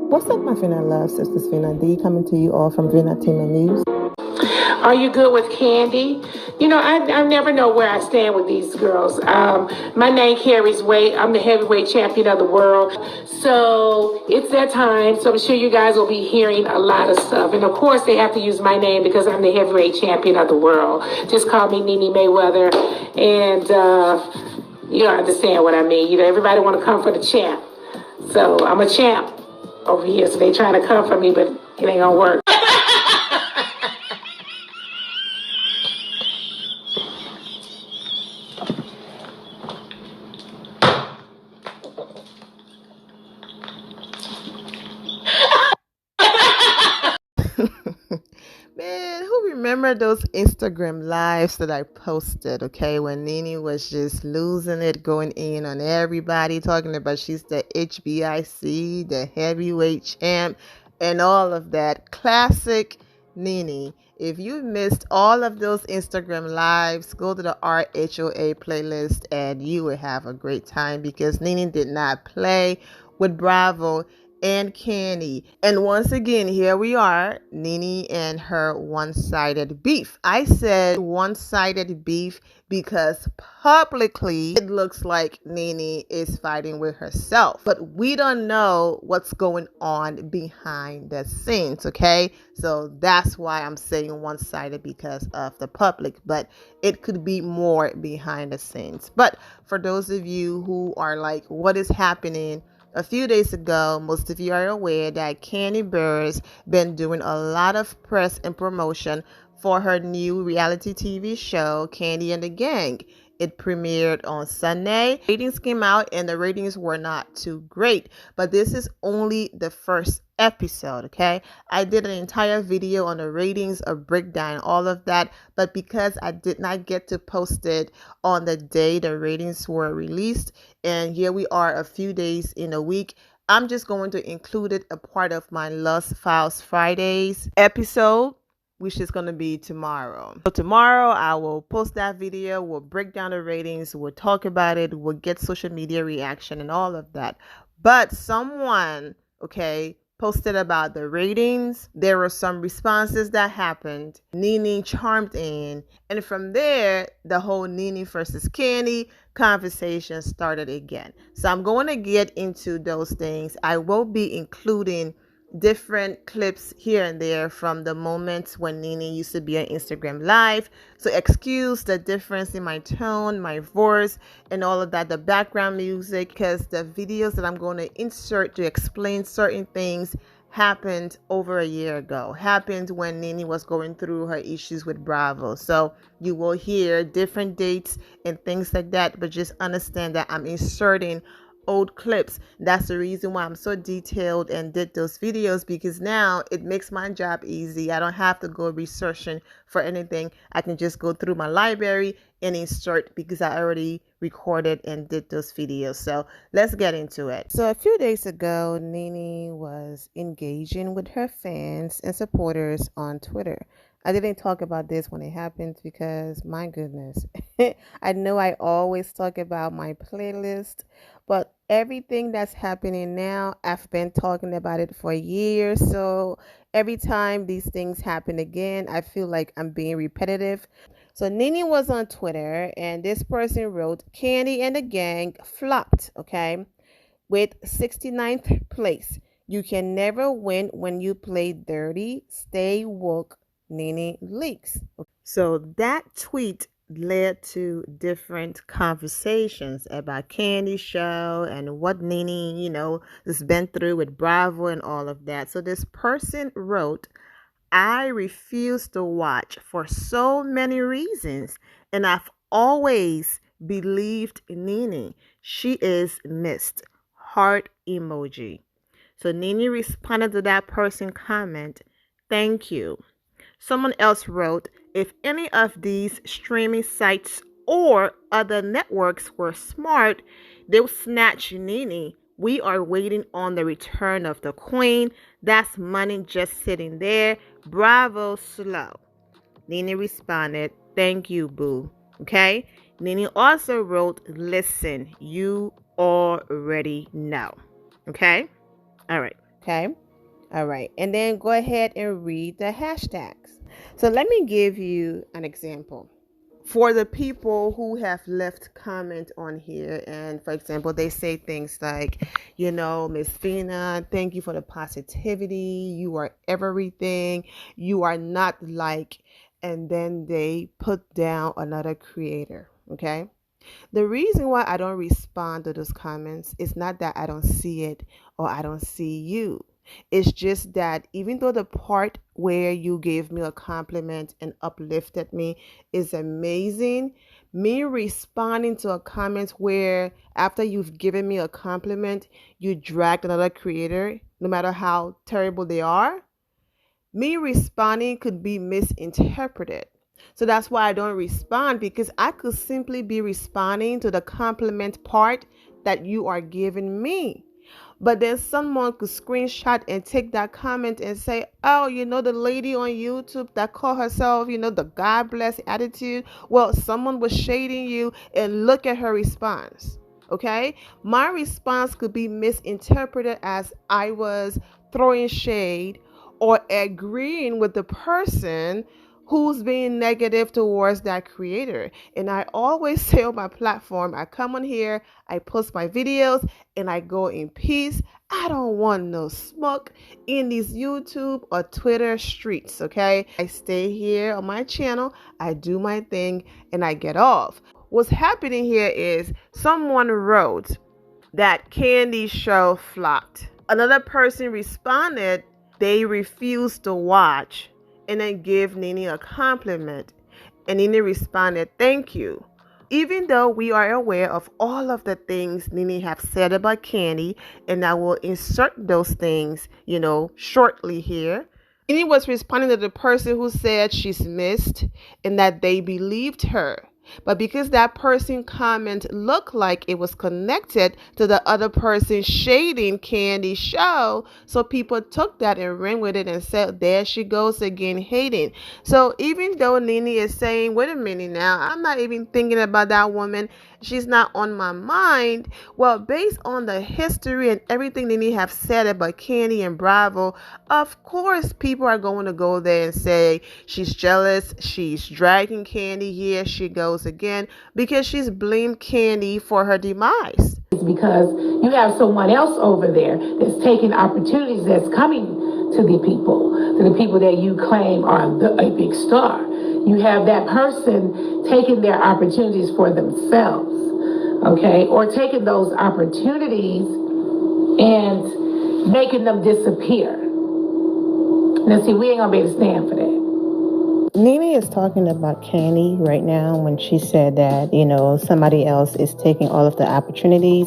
What's up, my Finna love? Sisters Finna D coming to you all from Finna Team News. Are you good with Kandi? You know, I never know where I stand with these girls. My name carries weight. I'm the heavyweight champion of the world. So it's that time. So I'm sure you guys will be hearing a lot of stuff. And of course, they have to use my name because I'm the heavyweight champion of the world. Just call me Nene Mayweather. And you understand what I mean. You know, everybody want to come for the champ. So I'm a champ over here. So they trying to come for me, but it ain't going to work. Man, who remember those Instagram lives that I posted, okay, when Nene was just losing it, going in on everybody, talking about she's the HBIC, the heavyweight champ, and all of that. Classic Nene. If you missed all of those Instagram lives, go to the RHOA playlist and you will have a great time because Nene did not play with Bravo and Kandi. And once again, here we are, Nene and her one-sided beef. I said one-sided beef because publicly it looks like Nene is fighting with herself. But we don't know what's going on behind the scenes, okay? So that's why I'm saying one-sided because of the public. But it could be more behind the scenes. But for those of you who are like, what is happening? A few days ago, most of you are aware that Kandi Burruss been doing a lot of press and promotion for her new reality TV show, Kandi and the Gang. It premiered on Sunday. Ratings came out and the ratings were not too great, but this is only the first episode, okay? I did an entire video on the ratings, a breakdown, all of that, but because I did not get to post it on the day the ratings were released, and here we are a few days in a week, I'm just going to include it a part of my Lost Files Fridays episode, which is going to be tomorrow. So tomorrow I will post that video, we'll break down the ratings, we'll talk about it, we'll get social media reaction and all of that. But someone, okay, posted about the ratings. There were some responses that happened. Nene chimed in, and from there, the whole Nene versus Kandi conversation started again. So I'm going to get into those things. I will be including different clips here and there from the moments when Nene used to be on Instagram Live. So excuse the difference in my tone, my voice, and all of that, the background music, because the videos that I'm going to insert to explain certain things happened over a year ago, happened when Nene was going through her issues with Bravo. So you will hear different dates and things like that, but just understand that I'm inserting old clips. That's the reason why I'm so detailed and did those videos, because now it makes my job easy. I don't have to go researching for anything. I can just go through my library and insert because I already recorded and did those videos. So let's get into it. So a few days ago, Nene was engaging with her fans and supporters on Twitter. I didn't talk about this when it happened because, my goodness, I know I always talk about my playlist, but everything that's happening now, I've been talking about it for years. So every time these things happen again, I feel like I'm being repetitive. So Nene was on Twitter and this person wrote, Kandi and the Gang flopped, okay, with 69th place. You can never win when you play dirty. Stay woke. Nene leaks. So that tweet led to different conversations about Kandi's show and what Nene, has been through with Bravo and all of that. So this person wrote, I refuse to watch for so many reasons, and I've always believed Nene. She is missed. Heart emoji. So Nene responded to that person comment, thank you. Someone else wrote, if any of these streaming sites or other networks were smart, they would snatch Nene. We are waiting on the return of the queen. That's money just sitting there. Bravo, slow. Nene responded, thank you, boo. Okay? Nene also wrote, listen, you already know. Okay? All right. Okay. All right. And then go ahead and read the hashtags. So let me give you an example. For the people who have left comment on here, and for example, they say things like, Miss Fina, thank you for the positivity. You are everything. You are not like, and then they put down another creator. Okay. The reason why I don't respond to those comments is not that I don't see it or I don't see you. It's just that even though the part where you gave me a compliment and uplifted me is amazing, me responding to a comment where after you've given me a compliment, you dragged another creator, no matter how terrible they are, me responding could be misinterpreted. So that's why I don't respond, because I could simply be responding to the compliment part that you are giving me. But then someone could screenshot and take that comment and say, oh, the lady on YouTube that called herself, the God bless attitude. Well, someone was shading you, and look at her response. Okay. My response could be misinterpreted as I was throwing shade or agreeing with the person who's being negative towards that creator. And I always say on my platform, I come on here, I post my videos, and I go in peace. I don't want no smoke in these YouTube or Twitter streets, okay? I stay here on my channel, I do my thing, and I get off. What's happening here is someone wrote that Kandi show flopped. Another person responded they refused to watch and then give Nene a compliment. And Nene responded, thank you. Even though we are aware of all of the things Nene have said about Kandi, and I will insert those things, shortly here. Nene was responding to the person who said she's missed and that they believed her. But because that person comment looked like it was connected to the other person shading Kandi's show, so people took that and ran with it and said, there she goes again hating. So even though Nene is saying, wait a minute now, I'm not even thinking about that woman, she's not on my mind. Well, based on the history and everything Nene have said about Kandi and Bravo, of course people are going to go there and say she's jealous, she's dragging Kandi, here she goes again, because she's blamed Kandi for her demise. It's because you have someone else over there that's taking opportunities that's coming to the people that you claim are a big star. You have that person taking their opportunities for themselves, okay, or taking those opportunities and making them disappear. Now, see, we ain't gonna be able to stand for that. Nene is talking about Kandi right now when she said that, somebody else is taking all of the opportunities.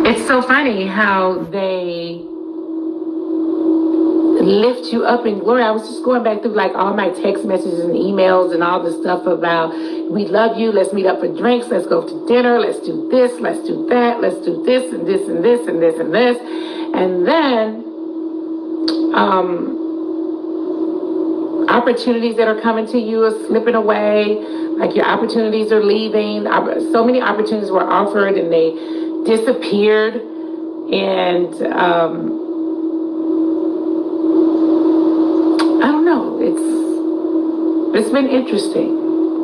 It's so funny how they lift you up in glory. I was just going back through like all my text messages and emails and all the stuff about we love you, let's meet up for drinks, let's go to dinner, let's do this, let's do that, let's do this and this and this and this and this. And then opportunities that are coming to you are slipping away, like your opportunities are leaving. So many opportunities were offered and they disappeared. And I don't know, it's been interesting.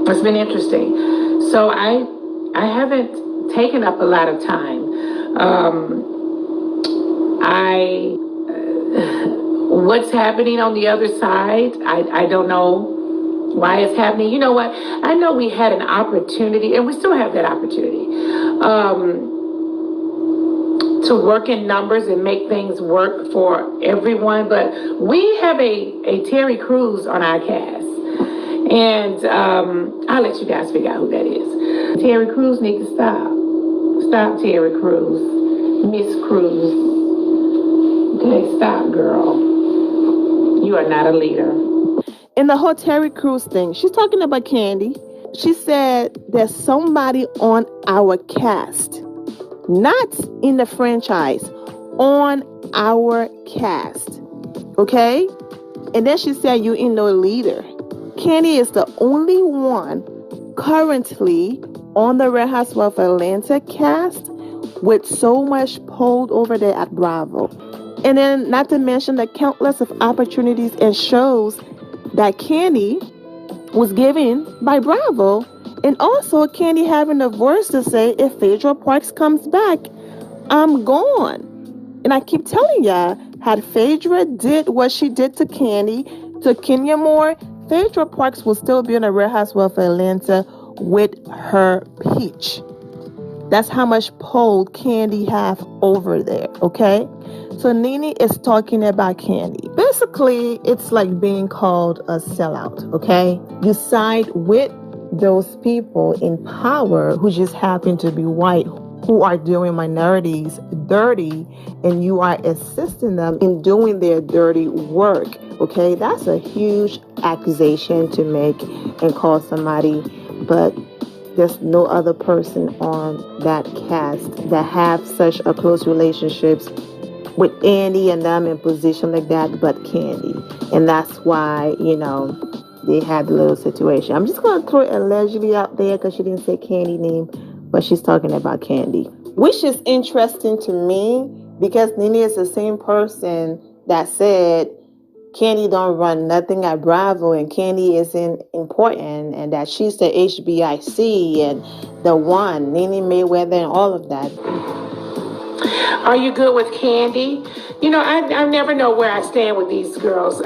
It's been interesting. So I haven't taken up a lot of time. What's happening on the other side, I don't know why it's happening. You know what? I know we had an opportunity, and we still have that opportunity, to work in numbers and make things work for everyone. But we have a Terry Crews on our cast. And I'll let you guys figure out who that is. Terry Crews needs to stop. Stop, Terry Crews. Miss Crews. Okay, stop, girl. You are not a leader. In the whole Terry Crews thing, she's talking about Kandi. She said there's somebody on our cast, not in the franchise, on our cast. Okay? And then she said you ain't no leader. Kandi is the only one currently on the Real Housewives of Atlanta cast with so much pulled over there at Bravo. And then not to mention the countless of opportunities and shows that Kandi was given by Bravo. And also Kandi having the voice to say, if Phaedra Parks comes back, I'm gone. And I keep telling y'all, had Phaedra did what she did to Kandi, to Kenya Moore, Phaedra Parks will still be in the Real Housewives of Atlanta with her peach. That's how much pull Kandi have over there, okay? So Nene is talking about Kandi. Basically, it's like being called a sellout, okay? You side with those people in power who just happen to be white, who are doing minorities dirty, and you are assisting them in doing their dirty work, okay? That's a huge accusation to make and call somebody, but there's no other person on that cast that have such a close relationships with Andy and them in position like that but Kandi. And that's why, they had the little situation. I'm just going to throw it allegedly out there because she didn't say Kandi name, but she's talking about Kandi. Which is interesting to me because Nene is the same person that said Kandi don't run nothing at Bravo and Kandi isn't important and that she's the HBIC and the one, Nene Mayweather and all of that. Are you good with Kandi? I never know where I stand with these girls.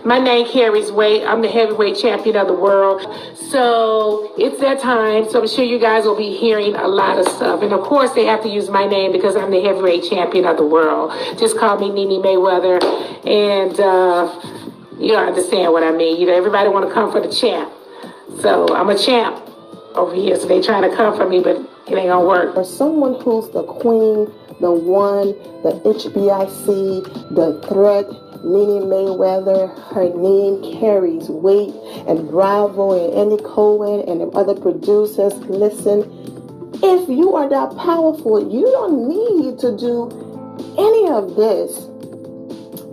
My name carries weight. I'm the heavyweight champion of the world. So it's that time. So I'm sure you guys will be hearing a lot of stuff. And of course, they have to use my name because I'm the heavyweight champion of the world. Just call me Nene Mayweather. And you understand what I mean. Everybody want to come for the champ. So I'm a champ over here. So they trying to come for me, but it ain't gonna work. For someone who's the queen, the one, the HBIC, the threat, Nene Mayweather, her name carries weight, and Bravo and Andy Cohen and the other producers, listen, if you are that powerful, you don't need to do any of this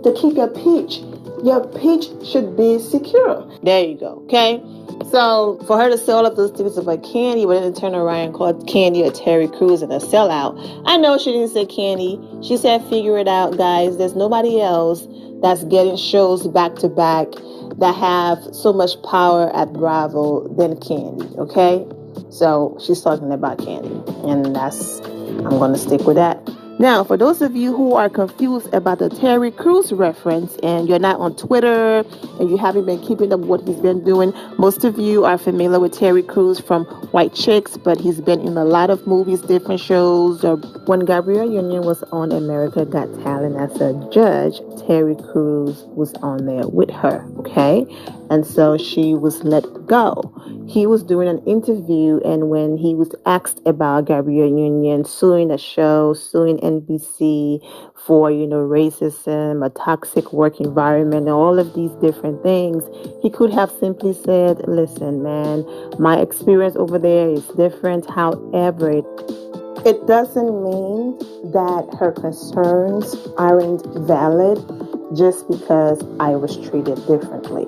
to keep your peach. Your peach should be secure. There you go, okay? So for her to sell up those tickets of a Kandi, but then turn around and call Kandi or Terry Crews and a sellout. I know she didn't say Kandi. She said, figure it out, guys. There's nobody else that's getting shows back to back that have so much power at Bravo than Kandi, okay? So she's talking about Kandi, and I'm going to stick with that. Now, for those of you who are confused about the Terry Crews reference and you're not on Twitter and you haven't been keeping up what he's been doing, most of you are familiar with Terry Crews from White Chicks, but he's been in a lot of movies, different shows. When Gabrielle Union was on America Got Talent as a judge, Terry Crews was on there with her, okay? And so she was let go. He was doing an interview, and when he was asked about Gabrielle Union suing a show, suing NBC for, racism, a toxic work environment, and all of these different things, he could have simply said, listen, man, my experience over there is different. However, it doesn't mean that her concerns aren't valid just because I was treated differently.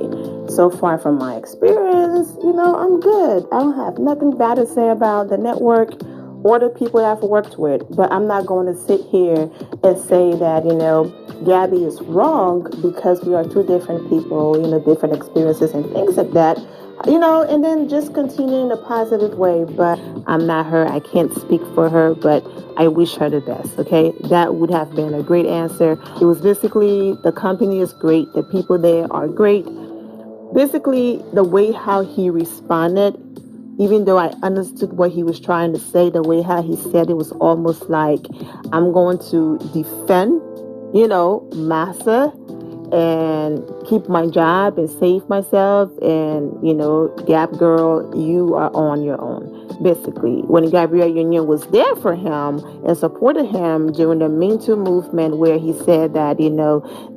So far from my experience, I'm good. I don't have nothing bad to say about the network or the people that I've worked with. But I'm not going to sit here and say that, Gabby is wrong because we are two different people, different experiences and things like that. And then just continue in a positive way. But I'm not her. I can't speak for her, but I wish her the best, okay? That would have been a great answer. It was basically, the company is great. The people there are great. Basically, the way how he responded, even though I understood what he was trying to say, the way how he said it was almost like, I'm going to defend, Massa and keep my job and save myself. And, Gap girl, you are on your own. Basically, when Gabrielle Union was there for him and supported him during the Me Too movement, where he said that,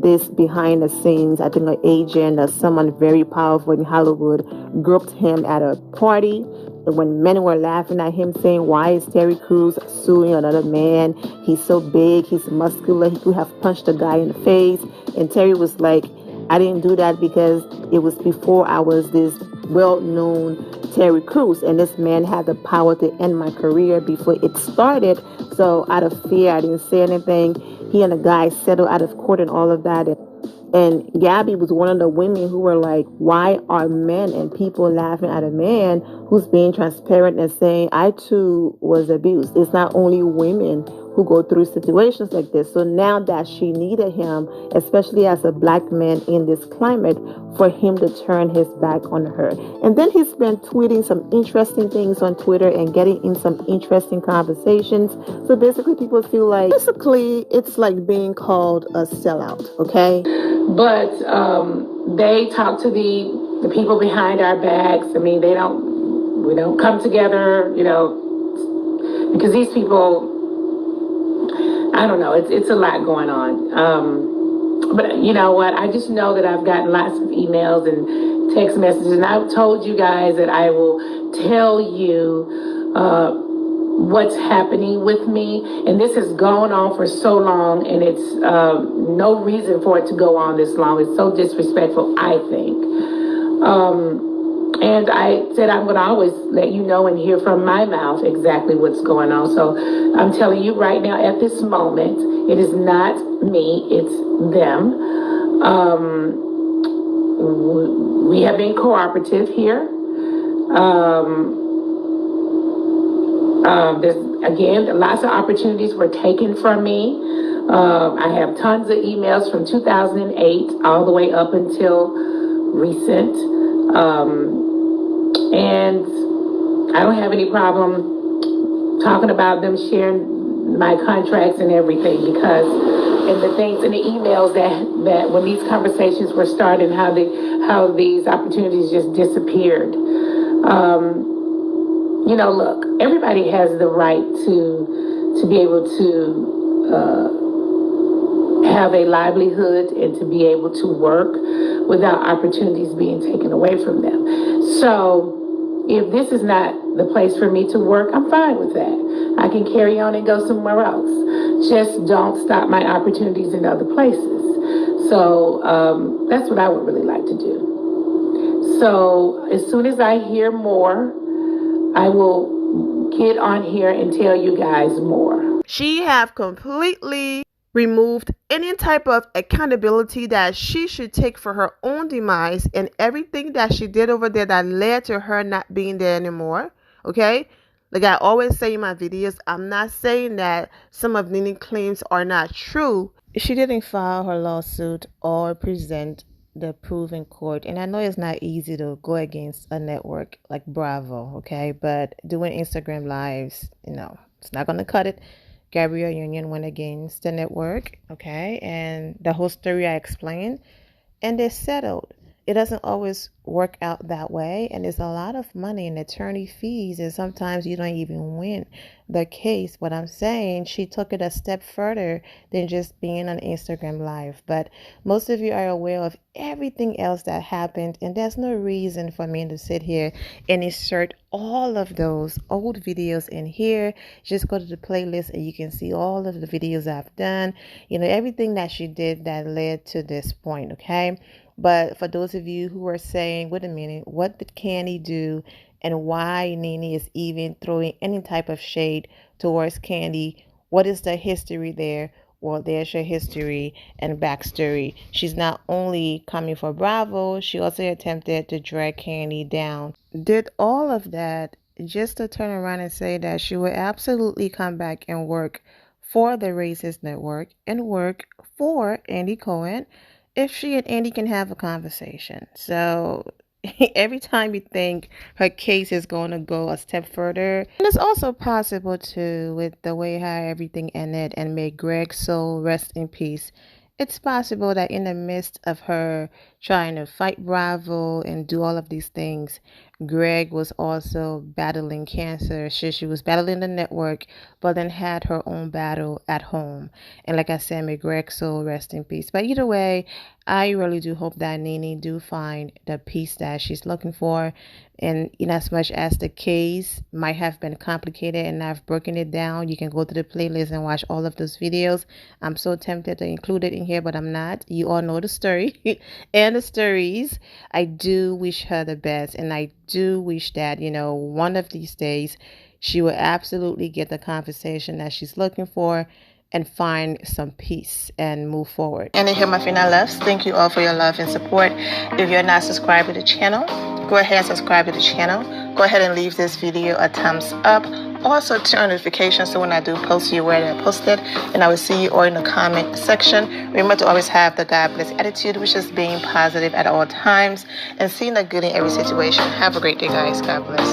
this behind the scenes, I think an agent or someone very powerful in Hollywood groped him at a party. And when men were laughing at him saying, why is Terry Crews suing another man? He's so big, he's muscular, he could have punched a guy in the face. And Terry was like, I didn't do that because it was before I was this well-known Terry Crews, and this man had the power to end my career before it started. So out of fear, I didn't say anything. he and a guy settled out of court and all of that. And Gabby was one of the women who were like, why are men and people laughing at a man who's being transparent and saying, I too was abused? It's not only women who go through situations like this. So now that she needed him, especially as a black man in this climate, for him to turn his back on her. And then he's been tweeting some interesting things on Twitter and getting in some interesting conversations. So basically, people feel like, basically, it's like being called a sellout, okay? But they talk to the people behind our backs. I mean, we don't come together, because these people, I don't know, it's a lot going on. But you know what? I just know that I've gotten lots of emails and text messages, and I've told you guys that I will tell you what's happening with me. And this has gone on for so long, and it's no reason for it to go on this long. It's so disrespectful, I think. And I said I'm going to always let you know and hear from my mouth exactly what's going on. So I'm telling you right now, at this moment, it is not me, it's them. We have been cooperative here. There's, again, lots of opportunities were taken from me. I have tons of emails from 2008 all the way up until recent. And I don't have any problem talking about them sharing my contracts and everything, because and the things in the emails that when these conversations were started, how these opportunities just disappeared. Look, everybody has the right to be able to have a livelihood and to be able to work without opportunities being taken away from them. So if this is not the place for me to work, I'm fine with that. I can carry on and go somewhere else. Just don't stop my opportunities in other places. So that's what I would really like to do. So as soon as I hear more, I will get on here and tell you guys more. She have completely removed any type of accountability that she should take for her own demise and everything that she did over there that led to her not being there anymore. Okay? Like I always say in my videos, I'm not saying that some of Nene's claims are not true. She didn't file her lawsuit or present the proof in court. And I know it's not easy to go against a network like Bravo, okay? But doing Instagram lives, it's not going to cut it. Gabrielle Union went against the network, okay? And the whole story I explained, and they settled. It doesn't always work out that way, and there's a lot of money in attorney fees, and sometimes you don't even win the case. But I'm saying she took it a step further than just being on Instagram Live. But most of you are aware of everything else that happened, and there's no reason for me to sit here and insert all of those old videos in here. Just go to the playlist and you can see all of the videos I've done, everything that she did that led to this point, okay? But for those of you who are saying, wait a minute, what did Kandi do, and why Nene is even throwing any type of shade towards Kandi? What is the history there? Well, there's your history and backstory. She's not only coming for Bravo, she also attempted to drag Kandi down. Did all of that just to turn around and say that she would absolutely come back and work for the Racist Network and work for Andy Cohen if she and Andy can have a conversation. So every time you think her case is going to go a step further, and it's also possible too, with the way how everything ended, and may Greg's soul rest in peace, it's possible that in the midst of her trying to fight Bravo and do all of these things, Greg was also battling cancer. She was battling the network, but then had her own battle at home. And like I said, may Greg's soul rest in peace. But either way, I really do hope that Nene do find the peace that she's looking for. And in as much as the case might have been complicated and I've broken it down, you can go to the playlist and watch all of those videos. I'm so tempted to include it in here, but I'm not. You all know the story and the stories. I do wish her the best, and I do wish that, one of these days she will absolutely get the conversation that she's looking for, and find some peace and move forward. And here my final loves. Thank you all for your love and support. If you're not subscribed to the channel, go ahead and subscribe to the channel. Go ahead and leave this video a thumbs up. Also turn on notifications so when I do post, you're aware that I posted. And I will see you all in the comment section. Remember to always have the God bless attitude, which is being positive at all times and seeing the good in every situation. Have a great day, guys. God bless.